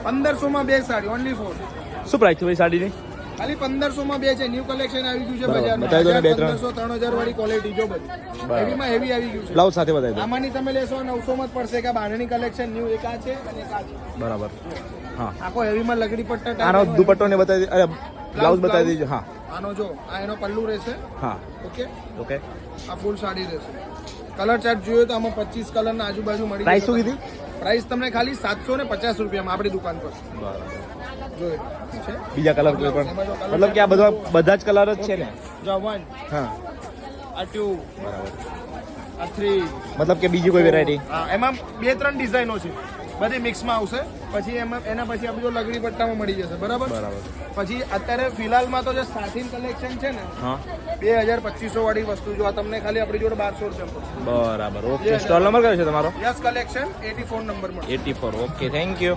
1500 માં 2 સાડી ઓનલી 4 શું પ્રાઇસ છે ભાઈ સાડીની? ખાલી 1500 માં 2 છે. ન્યુ કલેક્શન આવી ગયું છે બરાબર. બજારમાં. બતાવી દો ને બે ત્રણ. 1500 3000 વાળી ક્વોલિટી જો બધી હેવીમાં હેવી આવી ગયું છે. બ્લાઉઝ સાથે બતાવી દો. આમાંની તમે લેશો 900 માં જ પડશે કે બાંધણી કલેક્શન ન્યુ એક આ છે અને એક આ છે. બરાબર. હા, આખો હેવીમાં લગડી પટ્ટા આનો type દુપટ્ટો ને બતાવી અરે બ્લાઉઝ બતાવી દીજો. હા આનો જો આ એનો પલ્લુ રહેશે. હા ઓકે, ઓકે. આ ફૂલ સાડી રહેશે. કલર ચાર્ટ જોઈએ તો આમાં 25 કલરના આજુબાજુ મળી પ્રાઇસ શું જશે. કીધી? પ્રાઇસ તમને ખાલી 750 રૂપિયામાં આપણી દુકાન પર બરાબર. જોઈએ છે. બીજા કલર કોઈ પણ મતલબ કે આ બધા જ કલર જ છે ને? જો 1 હા આ 2 બરાબર. આ 3 મતલબ કે બીજી કોઈ વેરાયટી? હા, એમાં 2-3 ડિઝાઇનો છે, બધી મિક્સમાં આવશે. પછી એમાં એના પછી આપણે જો લગડી પટ્ટામાં મળી જશે. બરાબર. બરાબર. પછી અત્યારે ફિલહાલમાં તો જે સાથીન કલેક્શન છે ને હા 2200 વાળી વસ્તુ જો આ તમને ખાલી આપણી જોડે 1200 રૂપિયા બરાબર. ઓકે, સ્ટોલ નંબર કયો છે તમારો? યસ કલેક્શન 84 નંબર મળશે. 84. Okay, thank you.